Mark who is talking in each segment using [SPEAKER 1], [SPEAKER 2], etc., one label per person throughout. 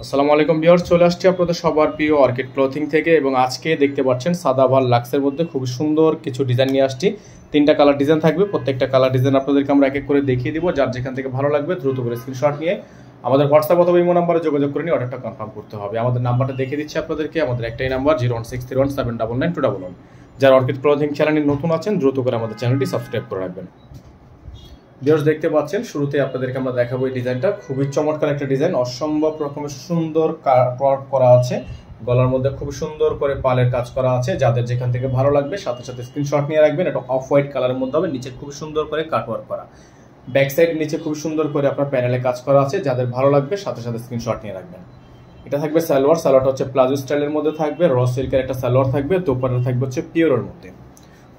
[SPEAKER 1] আসসালামু আলাইকুম ভিউয়ার্স, চলে আসছি আপনাদের সবার প্রিয় অর্কিড ক্লথিং থেকে। এবং আজকে দেখতে পাচ্ছেন সাদাভার লাক্সের মধ্যে খুব সুন্দর কিছু ডিজাইন নিয়ে আসছি। 3টা কালার ডিজাইন থাকবে, প্রত্যেকটা কালার ডিজাইন আপনাদেরকে আমরা এক এক করে দেখিয়ে দিব। যার যেখান থেকে ভালো লাগবে দ্রুত করে স্ক্রিনশট নিয়ে আমাদের হোয়াটসঅ্যাপ অথবা ইমো নাম্বারে যোগাযোগ করে নিয়ে অর্ডারটা কনফার্ম করতে হবে। আমাদের নাম্বারটা দেখিয়ে দিচ্ছি আপনাদেরকে। আমাদের একটাই নাম্বার 01631799211। যারা অর্কিড ক্লথিং চ্যানেলে নতুন আছেন দ্রুত করে আমাদের চ্যানেলটি সাবস্ক্রাইব করে রাখবেন। ভিউয়ার্স দেখতে পাচ্ছেন শুরুতে আপনাদেরকে আমরা দেখাবো এই ডিজাইনটা। খুবই চমৎকার একটা ডিজাইন, অসম্ভব রকমের সুন্দর ওয়ার্ক করা আছে। গলার মধ্যে খুব সুন্দর করে পালের কাজ করা আছে। যাদের যেখান থেকে ভালো লাগবে সাথে সাথে স্ক্রিনশট নিয়ে রাখবেন। এটা অফ হোয়াইট কালারের মধ্যে হবে, নিচে খুব সুন্দর করে কাটওয়ার্ক করা, ব্যাক সাইড নিচে খুব সুন্দর করে আপনার প্যানেলে কাজ করা আছে। যাদের ভালো লাগবে সাথে সাথে স্ক্রিনশট নিয়ে রাখবেন। এটা থাকবে সালোয়ার, সালোয়ারটা হচ্ছে প্লাজো স্টাইলের মধ্যে থাকবে, র সিল্কের একটা সালোয়ার থাকবে। দোপাট্টা থাকবে হচ্ছে পিওরের মধ্যে,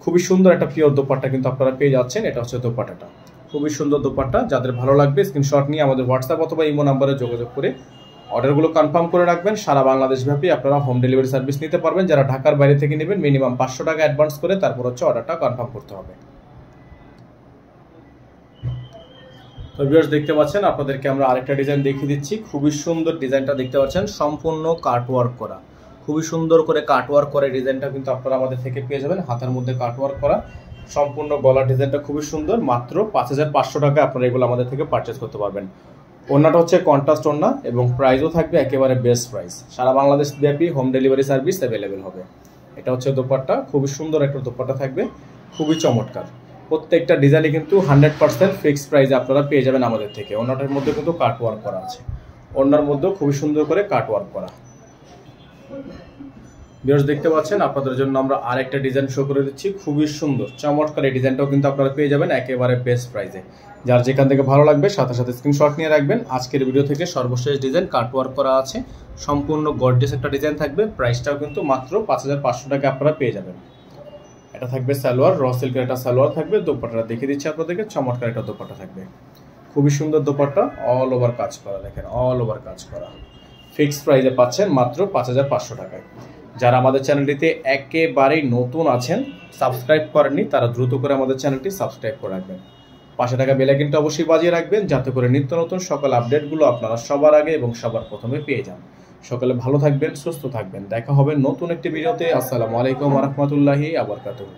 [SPEAKER 1] খুবই সুন্দর একটা পিওর দোপাট্টা কিন্তু আপনারা পেয়ে যাচ্ছেন। এটা হচ্ছে দোপাট্টাটা, খুবই সুন্দর দোপাট্টা। যাদের ভালো লাগবে স্ক্রিনশট নিয়ে আমাদের হোয়াটসঅ্যাপ অথবা ইমো নাম্বারে যোগাযোগ করে অর্ডারগুলো কনফার্ম করে রাখবেন। সারা বাংলাদেশব্যাপী আপনারা হোম ডেলিভারি সার্ভিস নিতে পারবেন। যারা ঢাকার বাইরে থেকে নেবেন মিনিমাম 500 টাকা অ্যাডভান্স করে তারপর হচ্ছে অর্ডারটা কনফার্ম করতে হবে। তো ভিউয়ার্স দেখতে পাচ্ছেন আপনাদেরকে আমরা আরেকটা ডিজাইন দেখিয়ে দিচ্ছি। খুবই সুন্দর ডিজাইনটা দেখতে পাচ্ছেন, সম্পূর্ণ কাটওয়ার্ক করা, খুবই সুন্দর করে কাটওয়ার্ক করে ডিজাইনটা কিন্তু আপনারা আমাদের থেকে পেয়ে যাবেন। হাতের মধ্যে কাটওয়ার্ক করা সম্পূর্ণ গলার ডিজাইনটা খুবই সুন্দর। মাত্র 5500 টাকা আপনারা এগুলো আমাদের থেকে পারচেস করতে পারবেন। ওড়নাটা হচ্ছে কন্ট্রাস্ট ওড়না এবং প্রাইসও থাকবে একেবারে বেস্ট প্রাইস। সারা বাংলাদেশ ব্যাপী হোম ডেলিভারি সার্ভিস অ্যাভেলেবেল হবে। এটা হচ্ছে দোপাট্টা, খুবই সুন্দর একটা দোপাট্টা থাকবে, খুবই চমৎকার। প্রত্যেকটা ডিজাইনে কিন্তু 100% ফিক্সড প্রাইসে আপনারা পেয়ে যাবেন আমাদের থেকে। ওড়নাটার মধ্যে কিন্তু কাটওয়ার্ক করা আছে, ওড়নার মধ্যেও খুবই সুন্দর করে কাটওয়ার্ক করা। ভিউয়ার্স দেখতে পাচ্ছেন আপনাদের জন্য আমরা আরেকটা ডিজাইন শো করে দিচ্ছি, খুবই সুন্দর চমৎকার। এই ডিজাইনটাও কিন্তু আপনারা পেয়ে যাবেন একেবারে বেস্ট প্রাইসে। যার যেখান থেকে ভালো লাগবে সাথে সাথে স্ক্রিনশট নিয়ে রাখবেন। আজকের ভিডিও থেকে সর্বশেষ ডিজাইন কাটওয়ার্ক করা আছে, সম্পূর্ণ গর্জিয়াস একটা ডিজাইন থাকবে। প্রাইসটাও কিন্তু মাত্র 5500 টাকা আপনারা পেয়ে যাবেন। এটা থাকবে সালোয়ার, র সিল্কের একটা সালোয়ার থাকবে। দোপাট্টাটা দেখিয়ে দিচ্ছি আপনাদেরকে, চমৎকার একটা দোপাট্টা থাকবে, খুবই সুন্দর দোপাট্টা, অল ওভার কাজ করা। দেখেন অল ওভার কাজ করা, ফিক্সড প্রাইসে পাচ্ছেন মাত্র 5500 টাকায়। যারা আমাদের চ্যানেলটিতে একেবারেই নতুন আছেন, সাবস্ক্রাইব করেননি, তারা দ্রুত করে আমাদের চ্যানেলটি সাবস্ক্রাইব করে রাখবেন। 500 টাকা বেল আইকনটা অবশ্যই বাজিয়ে রাখবেন, যাতে করে নিত্য নতুন সকল আপডেটগুলো আপনারা সবার আগে এবং সবার প্রথমে পেয়ে যান। সকলে ভালো থাকবেন, সুস্থ থাকবেন। দেখা হবে নতুন একটি ভিডিওতে। আসসালামু আলাইকুম ওয়া রাহমাতুল্লাহি ওয়া বারাকাতুহু।